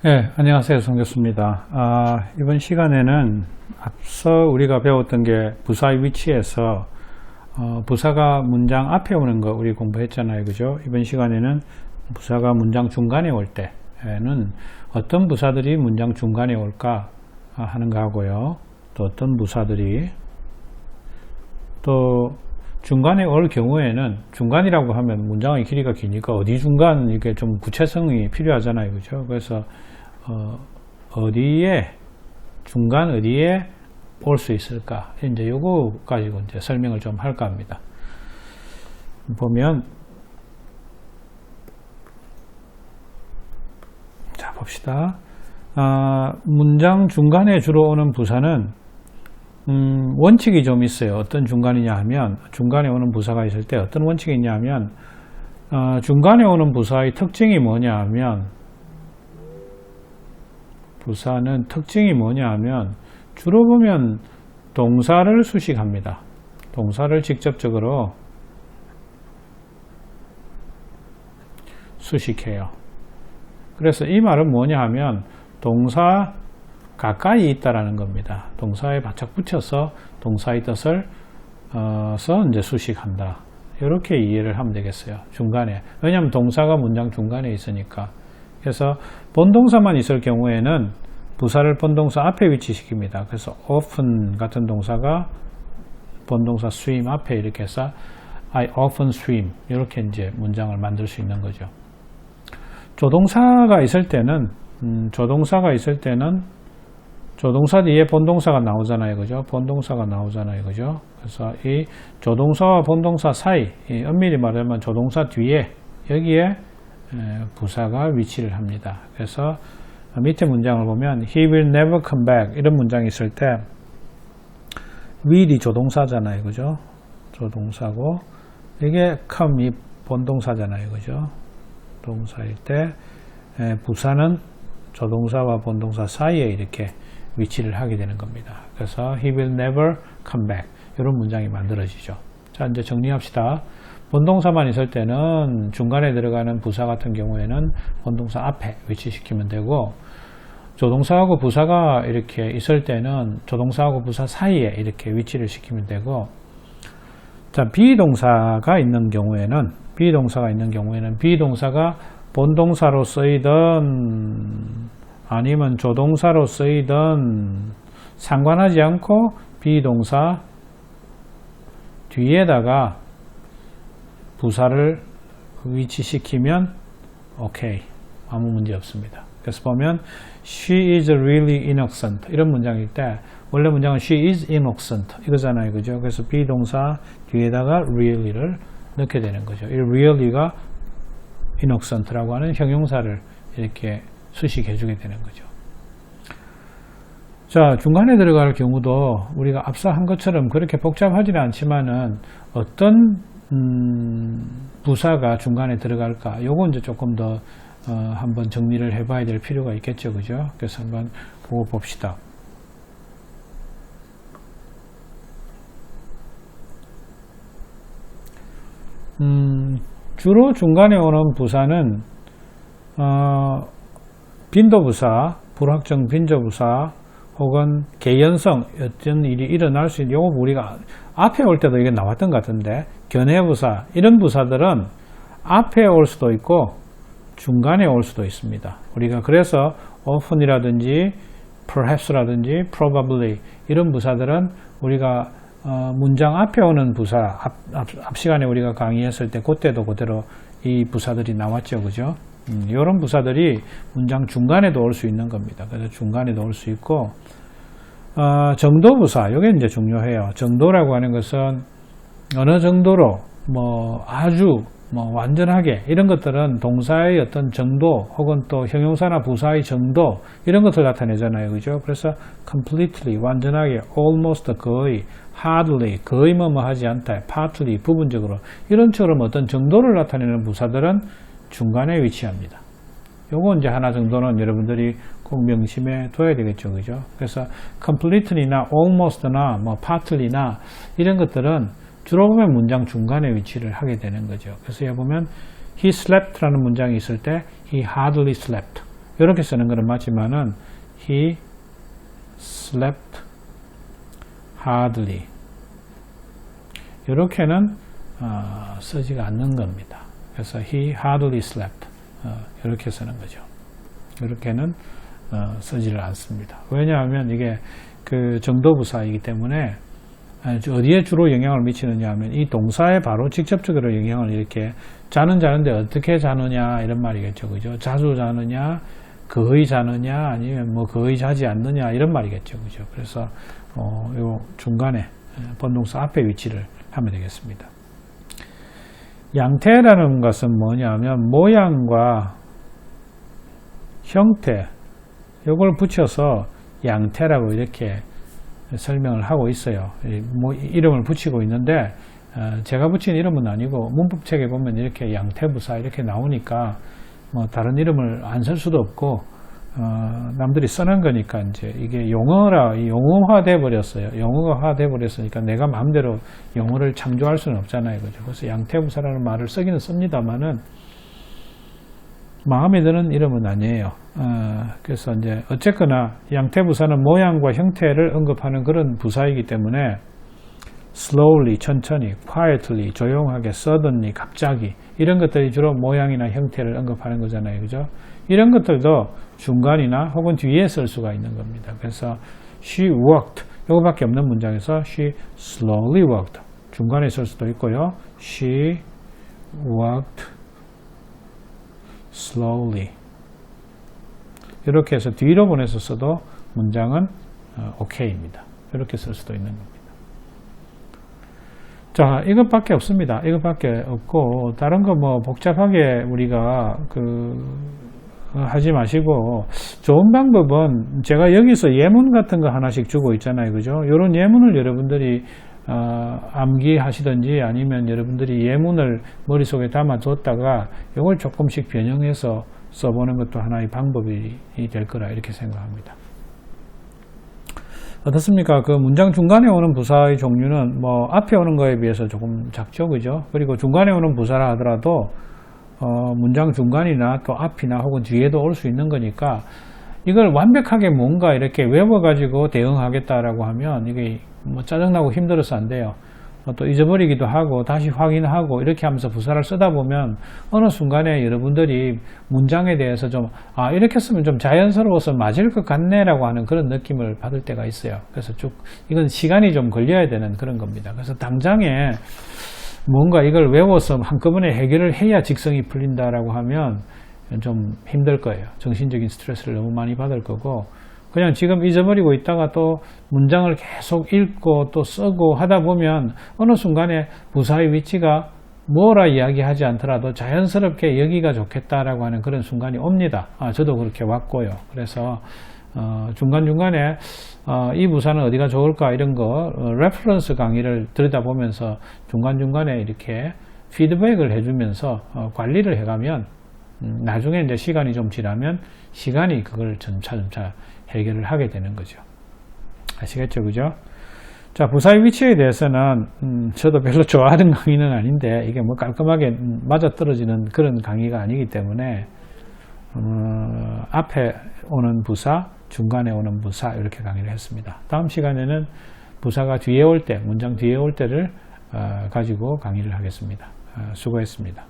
네, 안녕하세요. 송 교수입니다. 이번 시간에는 앞서 우리가 배웠던 게 부사의 위치에서 부사가 문장 앞에 오는 거 우리 공부했잖아요. 그죠? 이번 시간에는 부사가 문장 중간에 올 때는 어떤 부사들이 문장 중간에 올까 하는 거 하고요. 또 어떤 부사들이 또 중간에 올 경우에는, 중간이라고 하면 문장의 길이가 기니까 어디 중간, 이게 좀 구체성이 필요하잖아요. 그죠? 그래서 어디에, 중간 어디에 올 수 있을까? 이제 요거 가지고 이제 설명을 좀 할까 합니다. 보면, 자, 봅시다. 문장 중간에 주로 오는 부사는 원칙이 좀 있어요. 어떤 중간이냐 하면, 중간에 오는 부사가 있을 때 어떤 원칙이 있냐 하면, 중간에 오는 부사의 특징이 뭐냐 하면, 부사는 특징이 뭐냐 하면, 주로 보면 동사를 수식합니다. 동사를 직접적으로 수식해요. 그래서 이 말은 뭐냐 하면, 동사 가까이 있다라는 겁니다. 동사에 바짝 붙여서 동사의 뜻을 이제 수식한다. 이렇게 이해를 하면 되겠어요. 중간에. 왜냐하면 동사가 문장 중간에 있으니까. 그래서 본동사만 있을 경우에는 부사를 본동사 앞에 위치시킵니다. 그래서 often 같은 동사가 본동사 swim 앞에 이렇게 해서 I often swim 이렇게 이제 문장을 만들 수 있는 거죠. 조동사가 있을 때는 조동사 뒤에 본동사가 나오잖아요. 그죠? 본동사가 나오잖아요. 그죠? 그래서 이 조동사와 본동사 사이, 엄밀히 말하면 조동사 뒤에, 여기에 부사가 위치를 합니다. 그래서 밑에 문장을 보면 He will never come back 이런 문장이 있을 때 will이 조동사잖아요. 그죠? 조동사고 이게 come이 본동사잖아요. 그죠? 동사일 때 부사는 조동사와 본동사 사이에 이렇게 위치를 하게 되는 겁니다. 그래서 He will never come back 이런 문장이 만들어지죠. 자, 이제 정리합시다. 본동사만 있을 때는 중간에 들어가는 부사 같은 경우에는 본동사 앞에 위치시키면 되고, 조동사하고 부사가 이렇게 있을 때는 조동사하고 부사 사이에 이렇게 위치를 시키면 되고, 자, 비동사가 있는 경우에는 비동사가 본동사로 쓰이든 아니면 조동사로 쓰이든 상관하지 않고 비동사 뒤에다가 부사를 위치시키면 오케이, 아무 문제 없습니다. 그래서 보면 She is really innocent 이런 문장일 때 원래 문장은 She is innocent 이거잖아요. 그죠? 그래서 비동사 뒤에다가 really를 넣게 되는 거죠. 이 really가 innocent라고 하는 형용사를 이렇게 수식해 주게 되는 거죠. 자, 중간에 들어갈 경우도 우리가 앞서 한 것처럼 그렇게 복잡하지는 않지만은 어떤 부사가 중간에 들어갈까? 요거 이제 조금 더 한번 정리를 해봐야 될 필요가 있겠죠, 그죠? 그래서 한번 보고 봅시다. 주로 중간에 오는 부사는 빈도부사, 불확정 빈도부사 혹은 개연성, 어떤 일이 일어날 수 있는, 요거 우리가 앞에 올 때도 이게 나왔던 것 같은데, 견해부사, 이런 부사들은 앞에 올 수도 있고 중간에 올 수도 있습니다. 우리가 그래서 often이라든지 perhaps라든지 probably 이런 부사들은 우리가 문장 앞에 오는 부사, 앞 시간에 우리가 강의했을 때 그때도 그대로 이 부사들이 나왔죠. 그죠? 이런 부사들이 문장 중간에도 올 수 있는 겁니다. 그래서 중간에도 올 수 있고, 정도부사, 이게 이제 중요해요. 정도라고 하는 것은 어느 정도로, 아주, 완전하게, 이런 것들은 동사의 어떤 정도, 혹은 또 형용사나 부사의 정도, 이런 것을 나타내잖아요. 그죠? 그래서 completely, 완전하게, almost, 거의, hardly, 거의 하지 않다, partly, 부분적으로, 이런 처럼 어떤 정도를 나타내는 부사들은 중간에 위치합니다. 요거 이제 하나 정도는 여러분들이 꼭 명심해 둬야 되겠죠. 그죠? 그래서 completely나 almost나 partly나 이런 것들은 주로 보면 문장 중간에 위치를 하게 되는 거죠. 그래서 여기 보면 he slept라는 문장이 있을 때 he hardly slept 이렇게 쓰는 것은 맞지만은 he slept hardly 이렇게는 쓰지가 않는 겁니다. 그래서 he hardly slept 이렇게 쓰는 거죠. 이렇게는 쓰지를 않습니다. 왜냐하면 이게 그 정도부사이기 때문에 어디에 주로 영향을 미치느냐 하면 이 동사에 바로 직접적으로 영향을 이렇게 자는데 어떻게 자느냐 이런 말이겠죠. 그죠? 자주 자느냐, 거의 자느냐, 아니면 뭐 거의 자지 않느냐 이런 말이겠죠. 그죠? 그래서 요 중간에 본동사 앞에 위치를 하면 되겠습니다. 양태라는 것은 뭐냐면 모양과 형태 요걸 붙여서 양태라고 이렇게 설명을 하고 있어요. 뭐 이름을 붙이고 있는데 제가 붙인 이름은 아니고 문법책에 보면 이렇게 양태부사 이렇게 나오니까 뭐 다른 이름을 안 쓸 수도 없고 남들이 써놓은 거니까 이제 이게 용어화돼 버렸어요. 용어화돼 버렸으니까 내가 마음대로 용어를 창조할 수는 없잖아요. 그죠? 그래서 양태부사라는 말을 쓰기는 씁니다만은 마음에 드는 이름은 아니에요. 그래서 이제 어쨌거나 양태부사는 모양과 형태를 언급하는 그런 부사이기 때문에 slowly 천천히, quietly 조용하게, suddenly 갑자기 이런 것들이 주로 모양이나 형태를 언급하는 거잖아요. 그죠? 이런 것들도 중간이나 혹은 뒤에 쓸 수가 있는 겁니다. 그래서 she walked 이거밖에 없는 문장에서 she slowly walked 중간에 쓸 수도 있고요. she walked slowly 이렇게 해서 뒤로 보내서 써도 문장은 오케이입니다. 이렇게 쓸 수도 있는 겁니다. 자, 이것밖에 없습니다. 이것밖에 없고 다른 거 뭐 복잡하게 우리가 하지 마시고 좋은 방법은 제가 여기서 예문 같은 거 하나씩 주고 있잖아요. 그죠? 이런 예문을 여러분들이 암기하시든지 아니면 여러분들이 예문을 머릿속에 담아뒀다가 이걸 조금씩 변형해서 써보는 것도 하나의 방법이 될 거라 이렇게 생각합니다. 어떻습니까? 그 문장 중간에 오는 부사의 종류는 뭐 앞에 오는 거에 비해서 조금 작죠. 그죠? 그리고 중간에 오는 부사라 하더라도 문장 중간이나 또 앞이나 혹은 뒤에도 올 수 있는 거니까 이걸 완벽하게 뭔가 이렇게 외워가지고 대응하겠다라고 하면 이게 뭐 짜증나고 힘들어서 안 돼요. 또 잊어버리기도 하고 다시 확인하고 이렇게 하면서 부사를 쓰다 보면 어느 순간에 여러분들이 문장에 대해서 좀 이렇게 쓰면 좀 자연스러워서 맞을 것 같네 라고 하는 그런 느낌을 받을 때가 있어요. 그래서 이건 시간이 좀 걸려야 되는 그런 겁니다. 그래서 당장에 뭔가 이걸 외워서 한꺼번에 해결을 해야 직성이 풀린다라고 하면 좀 힘들 거예요. 정신적인 스트레스를 너무 많이 받을 거고 그냥 지금 잊어버리고 있다가 또 문장을 계속 읽고 또 쓰고 하다 보면 어느 순간에 부사의 위치가 뭐라 이야기하지 않더라도 자연스럽게 여기가 좋겠다라고 하는 그런 순간이 옵니다. 저도 그렇게 왔고요. 그래서 중간중간에 이 부사는 어디가 좋을까 이런 거 레퍼런스 강의를 들여다보면서 중간중간에 이렇게 피드백을 해주면서 관리를 해가면 나중에 이제 시간이 좀 지나면 시간이 그걸 점차 해결을 하게 되는 거죠. 아시겠죠? 그죠? 자, 부사의 위치에 대해서는 저도 별로 좋아하는 강의는 아닌데 이게 뭐 깔끔하게 맞아떨어지는 그런 강의가 아니기 때문에 앞에 오는 부사, 중간에 오는 부사 이렇게 강의를 했습니다. 다음 시간에는 부사가 뒤에 올 때, 문장 뒤에 올 때를 가지고 강의를 하겠습니다. 수고했습니다.